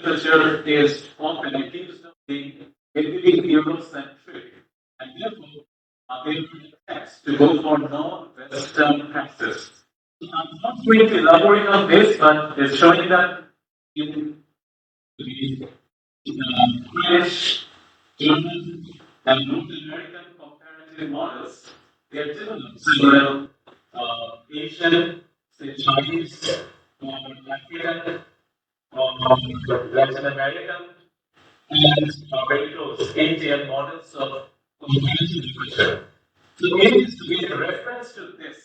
literature is often accused of being heavily Eurocentric, and therefore they text to go for non-Western praxis. I'm not going to elaborate on this, but it's showing that in the British, German, and North American comparative models, they have developed several Asian, say Chinese, African, Latin American, and very close Indian models of comparative literature. So it is with reference to this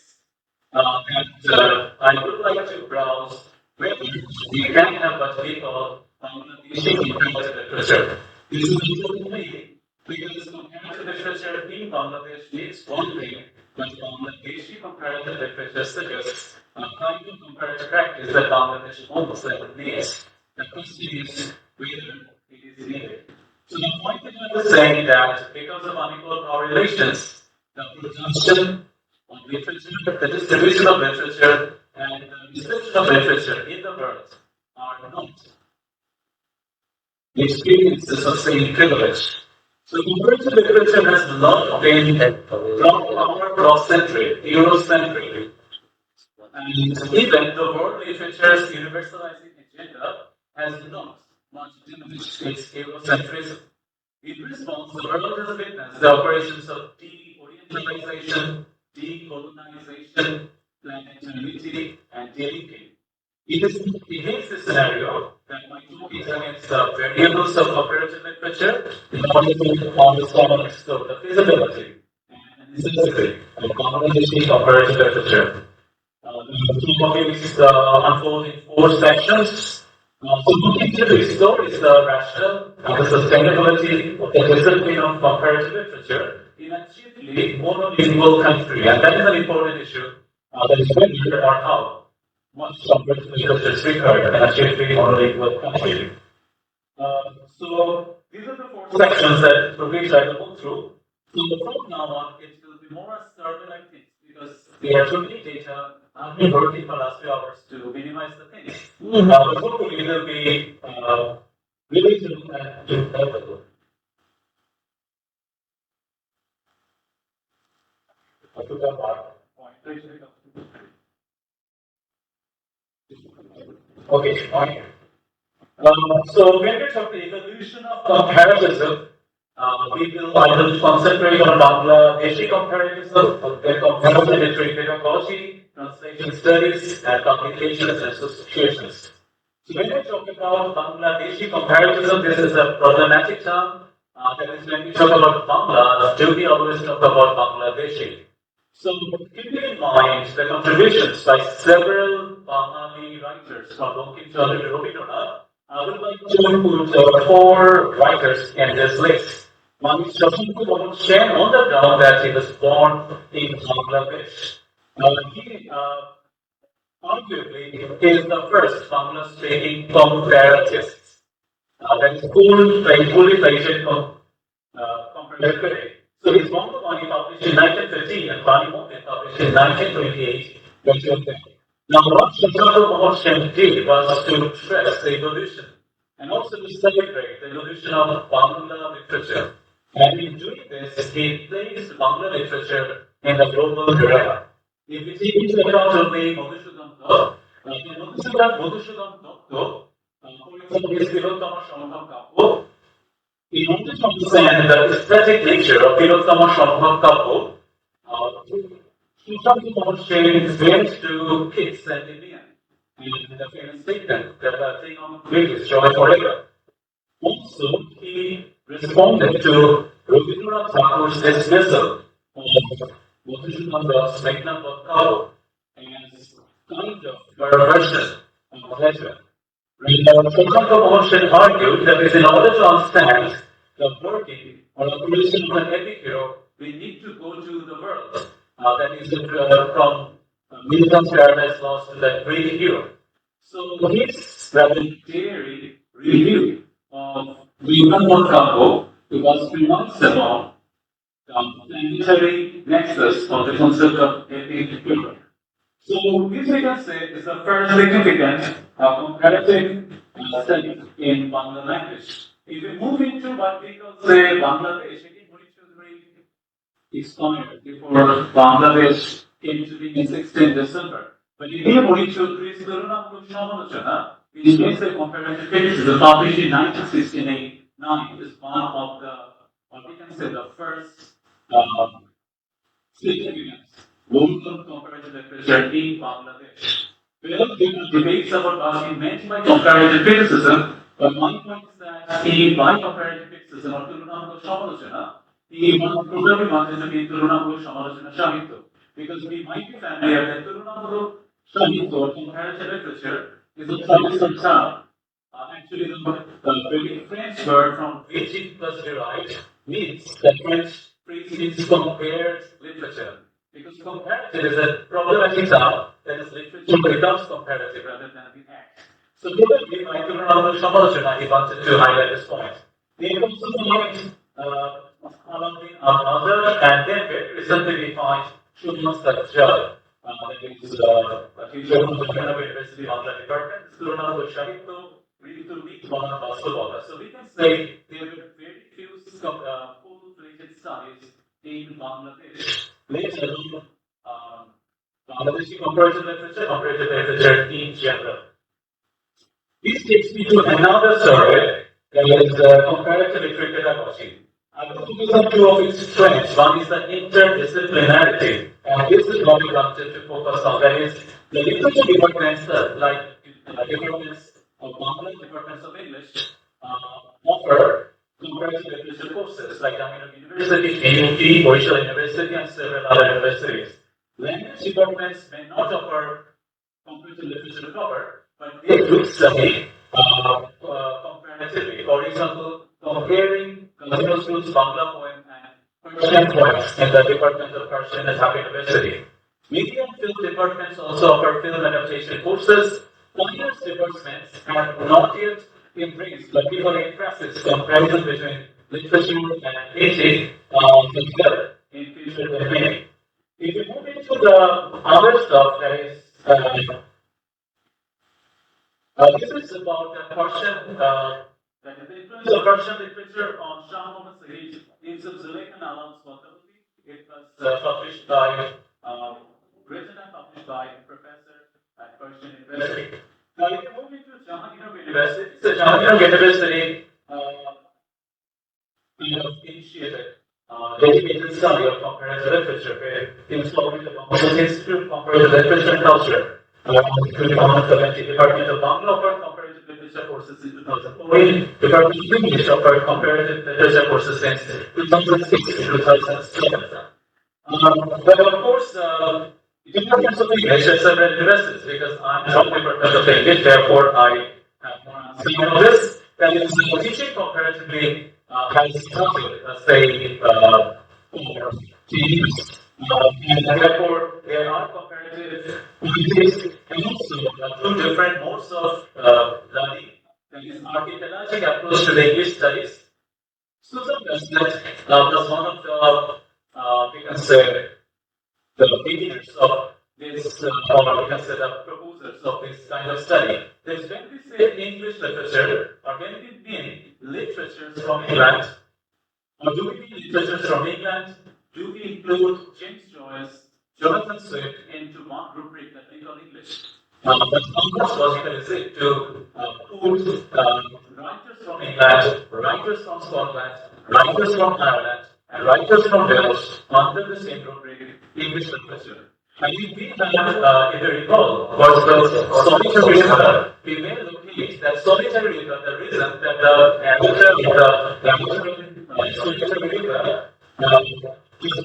that I would like to browse whether we can have what we call Bangladeshi comparative literature. This is important to me because comparative literature in Bangladesh needs one thing, but Bangladeshi comparative literature suggests a kind of comparative practice that Bangladesh almost needs. The question is whether it is needed. So the point that I was saying that because of unequal power relations, the production of literature, the distribution of literature, and the reception of literature in the world are not experiences of same privilege. So comparative literature has not been power bloccentric, Eurocentric, and even the world literature's universalizing agenda has not much diminished its Eurocentrism. In response, the world has witnessed the operations of de-Orientalization, decolonization, planetarity, and delinking. It is against this scenario that my talk is against the variables of comparative literature in order to understand and explore the feasibility and necessity of Bangladeshi comparative literature. The topics unfold in 4 sections. So looking to explore is the rationale and the sustainability of the discipline of comparative literature in a chiefly monolingual country, and that is an important issue. That is whether or how much comparative literature is required in a chiefly monolingual country. So these are the 4 sections that we try to go through. So from now on, it will be more survey-like things because there are too many data. I've been working for the last few hours to minimize the things. But hopefully we will be willing to look at to help. I took that part. Okay, fine. So when we talk the evolution of comparativism, we will either concentrate on Bangladeshi comparativism, then comparative literary pedagogy, translation studies, and publications and associations. So when we talk about Bangladeshi comparativism, this is a problematic term. That is, when we talk about Bangla, do we always talk about Bangladeshi? So keeping in mind the contributions by several Bengali writers from Bankim-Chandra to Rabindranath, I would like to put 4 writers in this list. One is Hossain on the ground that he was born in Bangladesh. He arguably is the first Bangla-speaking comparatist that is fully fledged comparative critic. So his Bangla published in 1915 and Bani Motin published in 1928. Now, what Hossain did was to trace the evolution and also to celebrate the evolution of Bangla literature. And in doing this, he placed Bangla literature in the global arena. If we take into account only Madhusudhan Dutt, Madhusudhan Dutt, for example, his Tilottama Sambhav Kapo, in order to understand the aesthetic nature of Tilottama Sambhav Kapo, Shamshad went to kids and Indian, and the famous statement that the thing on the page is joy forever. Also, he responded to Rabindranath Thakur's dismissal of Madhusudhan Dutt's Meghna Kapo as kind of perversion of pleasure. Hossain argued that in order to understand the working or operation of an epic hero, we need to go to the world. That is from Milton's Paradise Lost to the Greek hero. So his revolutionary review of Meghna Kapo was remarkable the planetary nexus of the concept of epic hero. So this we can say is the first significant comparative studies in Bangla language. If we move into what we call, say, Bangladesh, again, Mortuza is very expired before Bangladesh came to be in 16 December. But in here, Mortuza, Chris Turunamulu Shamalachana, which means the comparative criticism published in 1969 is one of the, or we can say the first significant local comparative literature in Bangladesh. Well, there are debates about what he meant by comparative criticism, but my point is that by comparative criticism or Turunamulu Shamalachana, he probably wanted to be Turunamulu Shamalachana Shahid, because we might be familiar that Turunamulu Shahid or comparative literature is a troublesome term. Actually, the very French word from which it was derived means the French phrase means compared literature. Because comparative is a problematic term, that is, literature becomes comparative rather than the act. So, probably, my Turunamulu Shamalachana, he wanted to highlight this point. They also point along the other, and then very recently we find Shuman's lecture. That is a teacher from the University of the Department, Turunamulu Shahid, really to meet one of us. So we can say there were very few full-fledged studies in Bangladesh, let alone Bangladeshi Comparative Literature in general. This takes me to another survey, that is Comparative Literary Pedagogy. I'm going to use up two of its strengths. One is the interdisciplinarity, and this is what we wanted to focus on. That is, the literature departments, like departments of Bangla, departments of English, offer comparative literature courses like Jahangirnagar University, KUT, Borisal University, and several other universities. Language departments may not offer comparative literature cover, but they do study comparatively. For example, comparing cultural schools, Bangla poem, and Persian poems in the Department of Persian at Dhaka University. Media and film departments also offer film adaptation courses. Finance departments have not yet embraced, but people in practice comparison between literature and painting in future development. If you move into the other stuff, that is, this is about the Persian, that is the influence of Persian literature on Shah Muhammad Sahid in Zulaikan Alam's Mortuza. It was published by, written and published by a professor at Persian University. Now, if you move into Jahangirnagar University, so Jahangirnagar University kind of initiated dedicated study of comparative literature, where it was called the Bangladesh Institute of Comparative Literature and Culture, including the Department of Bangla offered comparative literature courses in 2004, Department of English offered comparative literature courses since 2006 to 2007. But of course, departments of English at several universities, because I'm from the Department of English, therefore I have more understanding of this. That is, teaching comparatively has started, say, teams, and therefore there are comparative entities and also two different modes of learning. That is, archipelagic approach to the English studies. Susan Westnet was one of the, we can say, the beginners of this, or we can say the proposers of this kind of study. There's when we say English literature, or when we mean literatures from England, or do we mean literatures from England? Do we include James Joyce, Jonathan Swift into one rubric that we call English? But how much logical is it to put writers from England, writers from Scotland, writers from Ireland, and writers from Wales under the same rubric, English literature? I think we have, if you recall, was the solitary river. We may locate that solitary river, the reason that the amateur of the solitary river is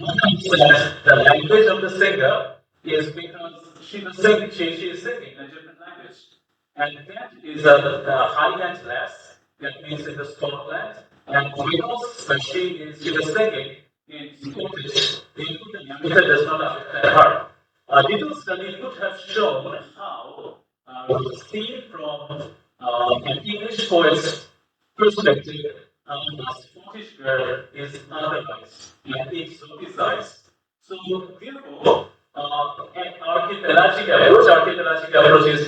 the language of the singer is because she is singing in a different language. And that is a Highland lass, that means in the Scotland, and because she was singing in Scottish, the amateur does not affect her. A little study could have shown how seen from an English poet's perspective, a Scottish girl is otherwise and exoticized. So, therefore, an archipelagic approach. Archipelagic approach is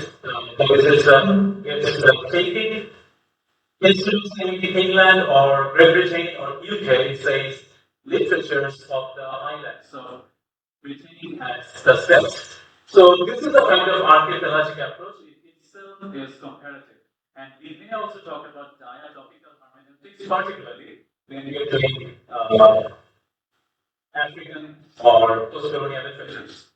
taking instead of saying England or Great Britain or UK, it says literatures of the island. So Britain has the steps. So this is a kind of archipelagic approach. It itself is comparative. And we may also talk about diatopical hermeneutics, particularly when we are doing African or post-colonial literatures.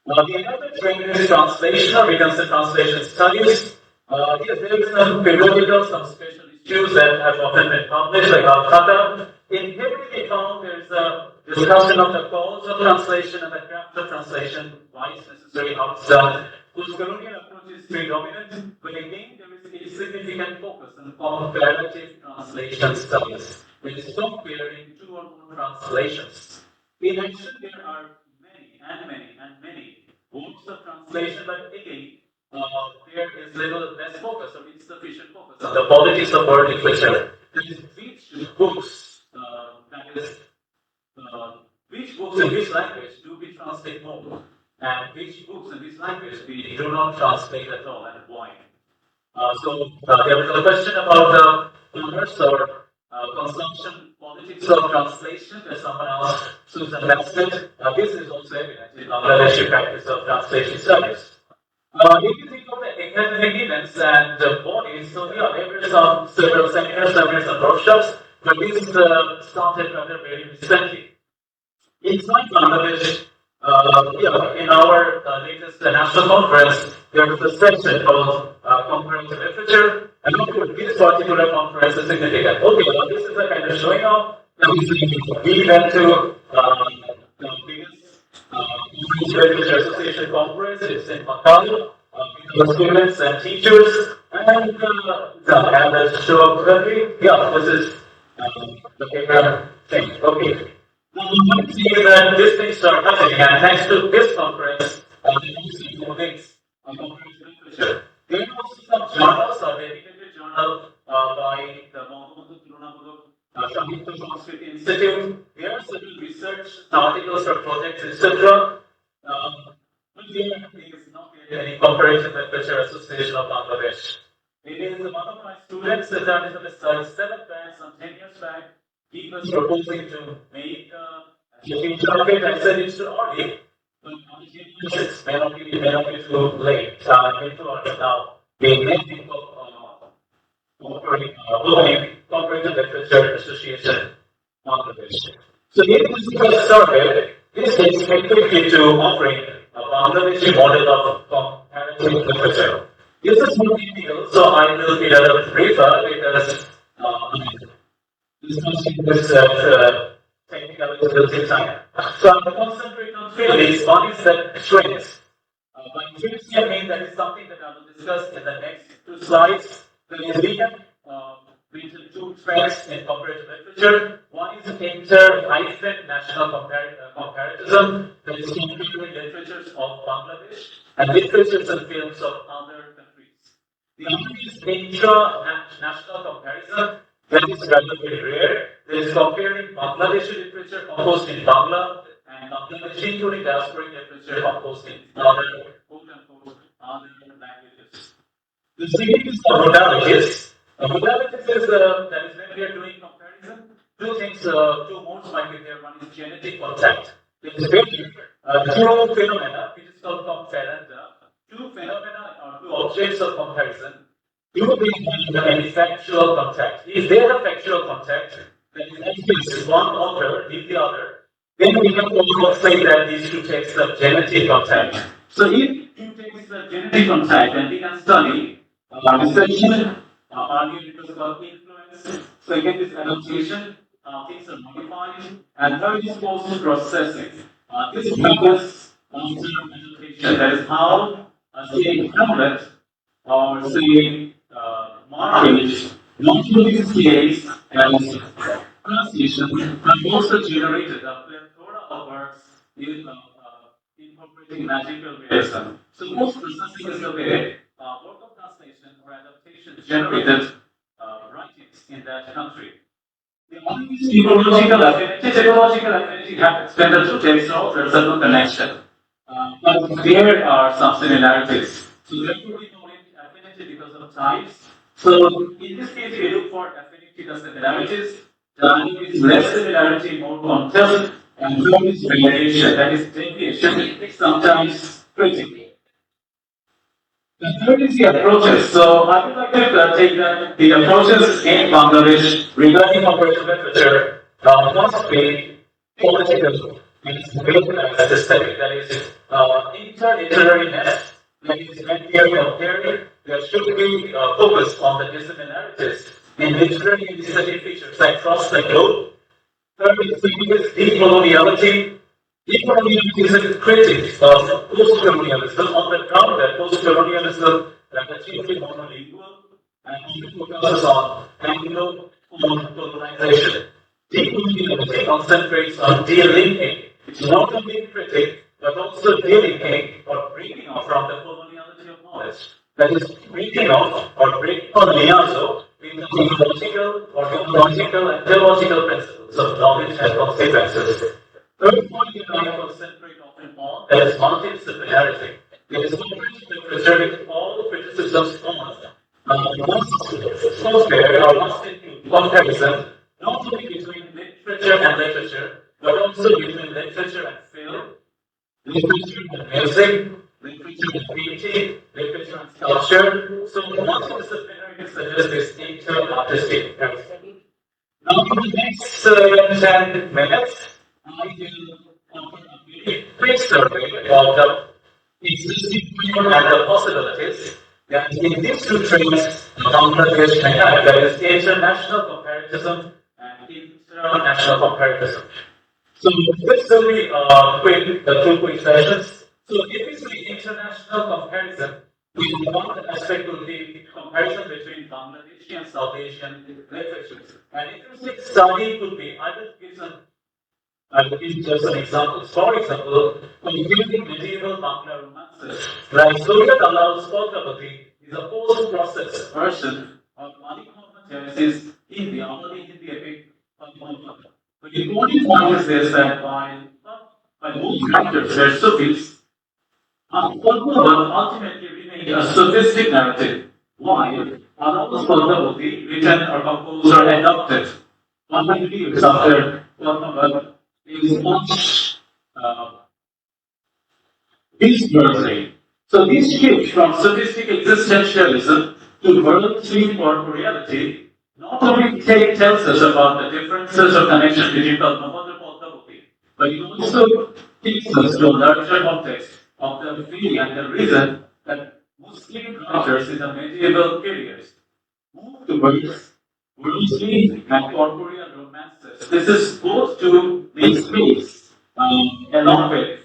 The another trend is translation, or we can say translation studies. Yes, there is some periodical, some special issues that have often been published, like Dhaka. In every account, there is a discussion of the cause of translation and the craft of translation, why it's necessary, how it's done. Post-colonial approach is predominant, but again, there is a significant focus on comparative translation studies. There is comparing two or more translations. In addition, there are many works of translation, but again, there is little less focus or insufficient focus on the politics of world literature. That is, which books, which books in which language do we translate more, and which books in which language we do not translate at all, and why? There was a question about the commerce or consumption politics of translation that someone asked Susan Bassett. This is also evident in Bangladeshi practice of translation studies. If you think of the academic events and bodies, so yeah, there were several seminars, and workshops, but this started rather very recently. Inside Bangladesh, in our latest national conference, there was a section called Comparative Literature, and of course, this particular conference is significant. Okay, now this is a kind of showing off. We went to the biggest Literature Association conference. It's in Dhaka, with the students and teachers, and the show of country. Yeah, this is the paper thing. Okay. Now, you see that these things are happening, and thanks to this conference, the things on comparative literature. There are also some journals, a dedicated journal by the Mahbub Shahid Institute. There are several research articles or projects, etc. But there is not yet any Comparative Literature Association of Bangladesh. It is one of my students that I studied 7 back, some 10 years back. He was proposing to make a future of it. I said it's too early, but it may not be too late. Into it now. We may think of Comparative Literature Association Bangladesh. So here is the survey. This takes me quickly to offering a Bangladeshi model of comparative literature. This is more detailed, so I will be a little briefer because discussing this technical will take time. So I will concentrate on 3 of these. One is the trends. By trends, I mean that is something that I will discuss in the next 2 slides. We have written 2 trends in comparative literature. One is inter-national comparatism, that is comparing literatures of Bangladesh and literatures and films of other countries. The other is intra-national comparison. That is rather very rare. There is comparing Bangladeshi literature composed in Bangla and Bangladeshi, including diasporic literature composed in other quote-unquote other languages. The second is the modalities. Modalities is that is when we are doing comparison. 2 things, 2 modes might be there. One is genetic contact. There is very 2 phenomena, which is called comparanda. 2 phenomena or 2 objects of comparison. You will be having factual contact. If they have factual contact, then in that case, one author with the other, then we can also say that these 2 texts have genetic contact. So if 2 texts have genetic contact, then we can study reception, earlier it was called influence, second is adaptation, things are modified, and third is post-processing. This happens after adaptation. That is how, say, Hamlet or say, Marriage, multiple scales and translation have also generated a plethora of works incorporating magical realism. So post-processing is the way work of translation or adaptation generated writings in that country. The other is typological affinity. Typological affinity have extended to text authors and no connection. but there are some similarities. So therefore we call it affinity because of types. So in this case we look for affinity the similarities. The other is less similarity, more contrast, and third is variation, that is deviation, sometimes critical. The third is the approaches. So I would like to take the approaches in Bangladesh regarding comparative literature must be political and systemic. That is interdisciplinariness. That is when we are comparing, there should be focus on the dissimilarities in literary and aesthetic features across the globe. Third is decoloniality. Decolonialism is a critic of post-colonialism on the ground that post-colonialism is chiefly monolingual and focuses on Anglo-colonization. Decoloniality concentrates on delinking. It's not only a critic, but also delinking or breaking off from the coloniality of knowledge. That is, breaking off or breaking on liaison into logical, ontological, and theological principles of knowledge and consequences. Third point I concentrate often on is multidisciplinarity. It is comparative literature with all criticisms on must compare or must include comparison not only between literature and literature, but also between literature and film, literature and music, literature and painting, literature and sculpture. So multidisciplinarity suggests this inter-artistic perspective. Now for the next 10 minutes, I will offer a very quick survey of the existing framework and the possibilities that in these two traits Bangladesh may have, that is international comparatism and international comparatism. So this will be two quick sessions. So if we say international comparison, one aspect will be comparison between Bangladeshi and South Asian literatures. And interesting study could be, I will give just an example. For example, comparing medieval Bangla romances, like Soviet Allah's Kolkapati is a post-processed version of Malik Muhammad Jaisis in the Hindi epic Padma. The important point is this that by most writers were Sufis, Padma ultimately remained a sophistic narrative, while Allah's Kolkapati, written or composed or adopted 100 years after Padma is much dispersing. So this shift from sophistic existentialism to worldly corporeality not only tells us about the differences or connections between Padma and Padmavati, but it also takes us to a larger context of the feeling and the reason that Muslim writers in the medieval periods moved towards worldly and corporeal romances. This is both to make space along with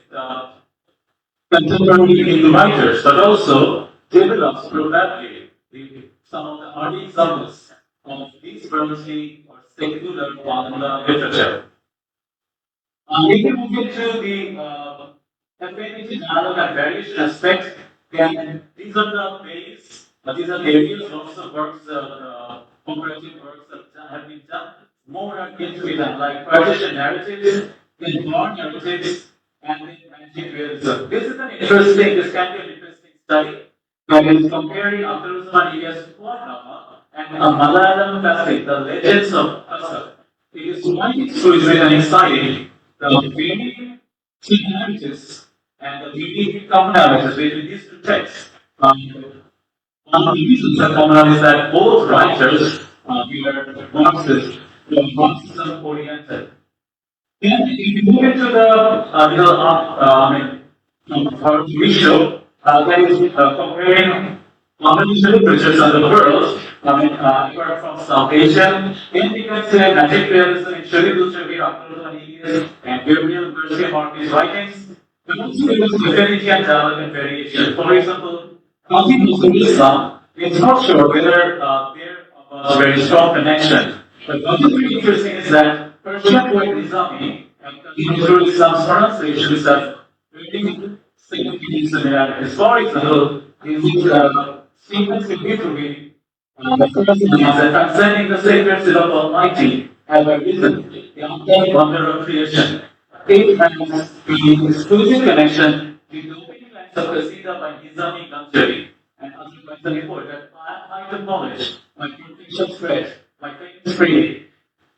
contemporary Hindu writers, but also develops probably some of the early examples of this worldly or secular Bangla literature. If we move into the affinity, dialogue, and variation aspect, then these are the ways, these are areas, lots of works, comparative works that have been done. More are into it, like partition narratives, then war narratives, and then magic realism. This can be an interesting study, that is comparing Abdul Rahman Ilyas drama and a Malayalam classic, The Legends of Hossain. It is quite exquisite and exciting, the very similarities and the very commonalities between these two texts. One of the reasons that common is that both writers were Marxism oriented. Then, if you move into the ratio, that is comparing Bangladeshi literatures of the world, apart from South Asia, then we can say magic realism in Shahid and Gabriel Garcia Marquez writings. But also there is affinity and dialogue and variation. For example, Constitution Islam, it's not sure whether there was a very strong connection. But what is really interesting is that Persian poet Nizami and Constitution Islam's pronunciations have very significant similarities. For example, his sequence in Victory, the first line is that transcending the sacred seal of Almighty have arisen, the uncanny wonder of creation. It has the exclusive connection with lines of Qasida by Nizami Ganjari and Azerbaijan report that I am height of knowledge, my protection threat, my faith is free,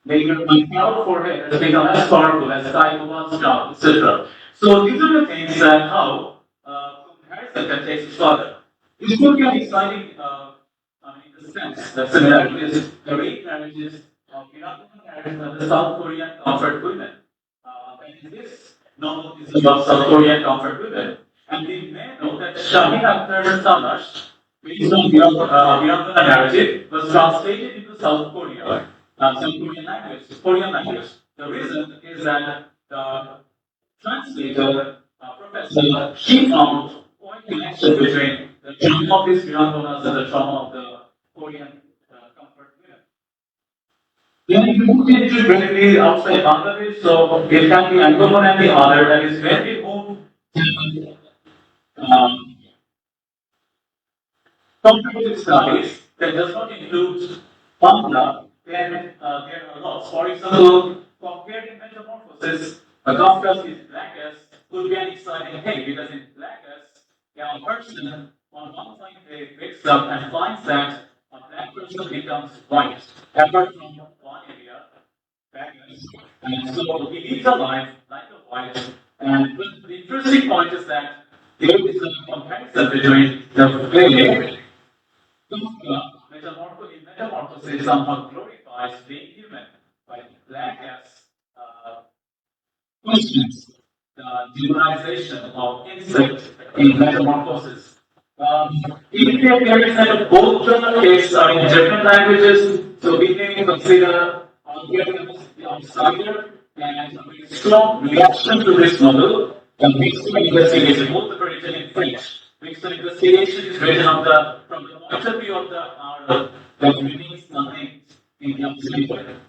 my proud forehead has become as powerful as sky once down, etc. So these are the things that how comparison can take us further. This could be an exciting, in the sense that similarities, the rape marriages of Iranian marriages and the South Korean comfort women. And this novel is about South Korean comfort women. And we may know that Shahid after Samash, based on Iranian narrative, was translated into South Korea, South Korean language, Korean language. The reason is that the translator, professor, she found quite connection between the trauma of these Iranians and the trauma of the Korean comfort women. Then if you move into directly outside Bangladesh, so it can be Angolan and the other, that is when we move comparative studies that does not include Bangla, then there are lots. For example, comparing metamorphosis, a contrast with black as could be an exciting thing because in black as, a person on one point day wakes up and finds that a black person becomes white, apart from one area, black as. And so he leads a life like a white. And the interesting point is that there is a comparison between the way metamorphosis somehow glorifies being human by black as questions the demonization of insect in metamorphosis. Even if there is that both the cases are in different languages, so we may consider the outsider and a strong reaction to this model. The mixed investigation, both are written in French. Mixed investigation is written from the point of view of the R that means nothing in the outsider.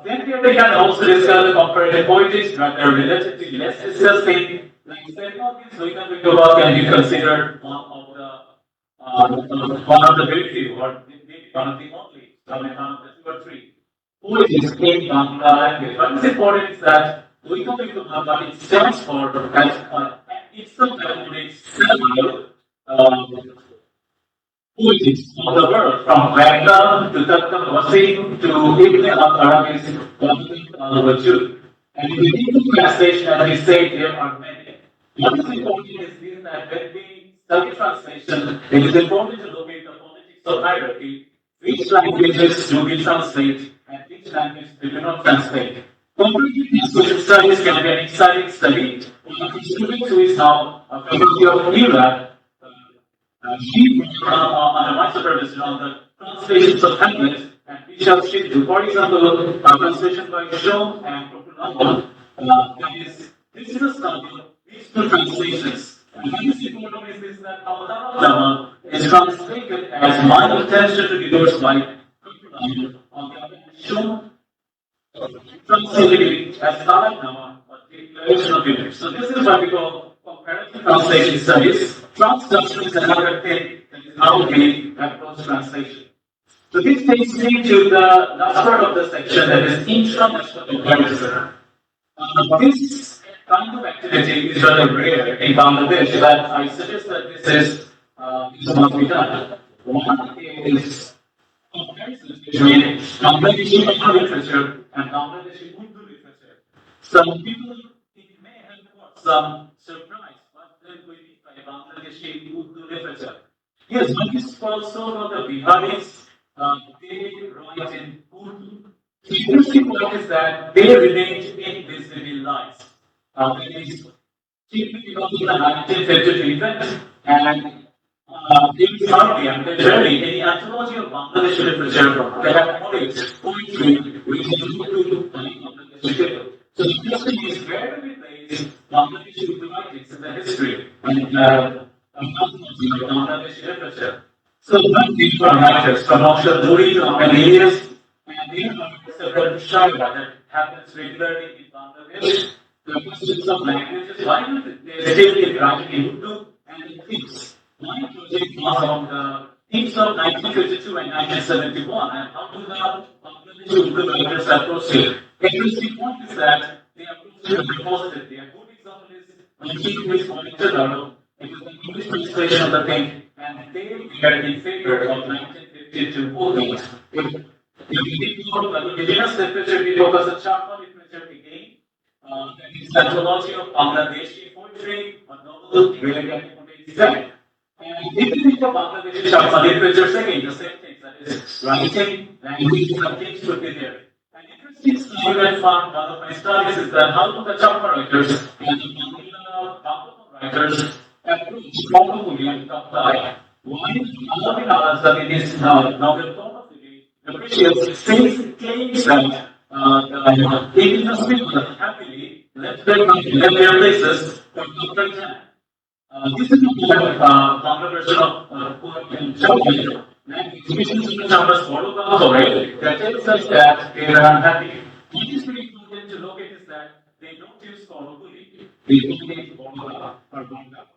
Then we can also discuss the comparative poetics that are relatively less discussing. Like Sermon, so even Victor can be considered one of the very few, or maybe one of the only, one of the two or three poetics in Bangla language. What is important is that we come into Bangla, it stands for itself accommodates several poetics of the world, from Rahman to Dhaka, Hossain to Ibn al-Arabi's al-Wajud. And in the English translation, as we say, there are many. What is important is that when we study translation, it is important to locate the politics of hierarchy, which languages do we translate, and which language do we not translate. Comparative translation studies can be an exciting study. One student who is now a faculty of Iraq, she under my supervision on the translations of Hamlet, and we shall do, for example, translation by Shaw and Dr. This is a study of these two translations. And what is important is that Dhamma is translated as my intention to divorce by Dr. On the other hand, Shaw translated as Dhamma or declaration of belief. So this is what we call comparative translation studies. Transduction is another thing that is how we approach translation. So this takes me to the last part of the section, that is international comparison. This kind of activity is rather rare in Bangladesh, but I suggest that this must be done. One is comparison between Bangladeshi literature and Bangladeshi Urdu literature. Some people may have got some surprise what they will be by Bangladeshi Urdu literature. Yes, but it's also about the Biharis. They write in Urdu. The interesting point is that they remain invisible lies. That is chiefly because of the 1952 event, and in Saudi and the journey, in the anthology of Bangladeshi literature, they have poets, poetry, which is Urdu Bangladeshi people. So the question is, where do we place Bangladeshi Urdu writings in the history and Bangladeshi literature? So these are writers from Mashrur to Ahmed, and there are several shayra that happens regularly in Bangladesh. The questions of languages, why do they still be writing in Urdu and in themes? My project was on the themes of 1952 and 1971, and how do the Bangladeshi Urdu writers approach it? The interesting point is that they approach it positively. A good example is mentioned in this monitor It is an English translation of the thing, and they were in favor of 1952 movement. If we go to indigenous literature, we focus on Chakma literature again. That is the anthology of Bangladeshi poetry, a novel related to that. And if you think of Bangladeshi Chakma literature, again, the same thing, that is writing, language, some things should be there. And interesting study I found, one of my studies is that how the Chakma writers and the Bangla writers approach probably and apply. Why? Aladdin Al-Azhar in his novel Tone of the Day appreciates, says, claims that indigenous people happily left their places for Dr. Jan. This is a Bangla version of poem in Shahid. And exhibitions in the chambers follow the story that tells us that they are unhappy. What is very important to look at is that they don't use Korokuli, they don't use Bonga or Bonga.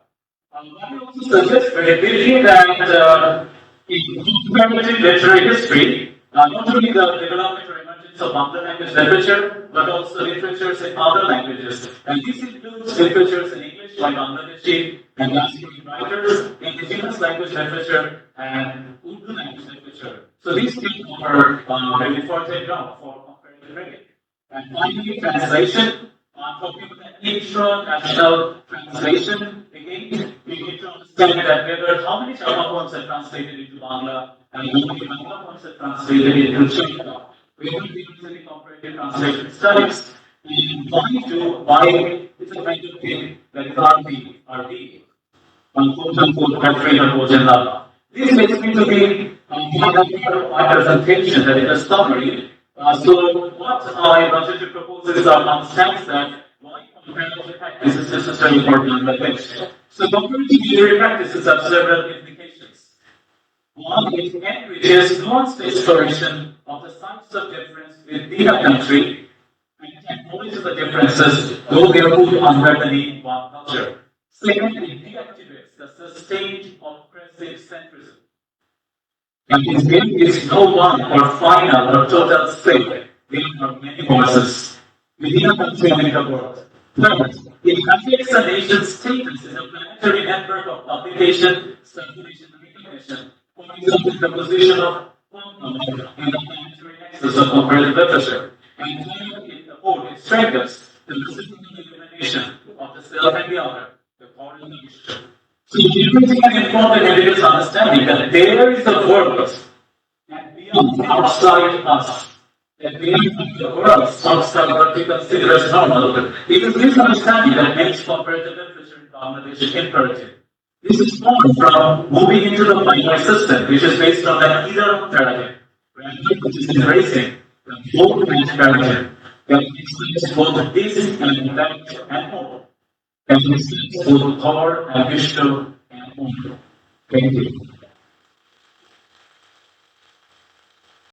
I also suggest very briefly that in comparative literary history, not only the development or emergence of Bangla language literature, but also literatures in other languages. And this includes literatures in English by Bangladeshi and diasporic writers, indigenous language literature, and Urdu language literature. So these things are very fertile ground for comparative reading. And finally, translation. Talking about the international translation, again, we need to understand that whether how many Chakma poems are translated into Bangla and how many Bangla poems are translated into Chakma. We have usually comparative translation studies. And why it's a kind of thing that is RD, quote unquote, country or Bojana. This makes me to be my presentation, that is a summary. So what I wanted to propose is understands that why comparative practice is necessary for Bangladesh. So comparative literary practices have several implications. One, it enriches nuanced exploration of the sites of difference within a country and acknowledges the differences, though they are put under the name one culture. Second, it deactivates the sustained oppressive centrism. And his game is no one or final or total state. There are many voices within a country and in the world. Third, it affects a nation's status as a planetary network of publication, circulation, and recognition. For example, the position of in the planetary nexus of comparative literature. And fourth, it strengthens the reciprocal elimination of the self and the other, the power and the mission. So everything can inform the reader's understanding that there is a world and beyond, outside us, that there is the world outside what we consider as normal. It is this understanding that makes comparative literature in Bangladesh imperative. This is formed from moving into the binary system, which is based on the either paradigm, which is embracing the both match paradigm that explains both this and that and more. And this is both Thor and Vishnu and more. Thank you.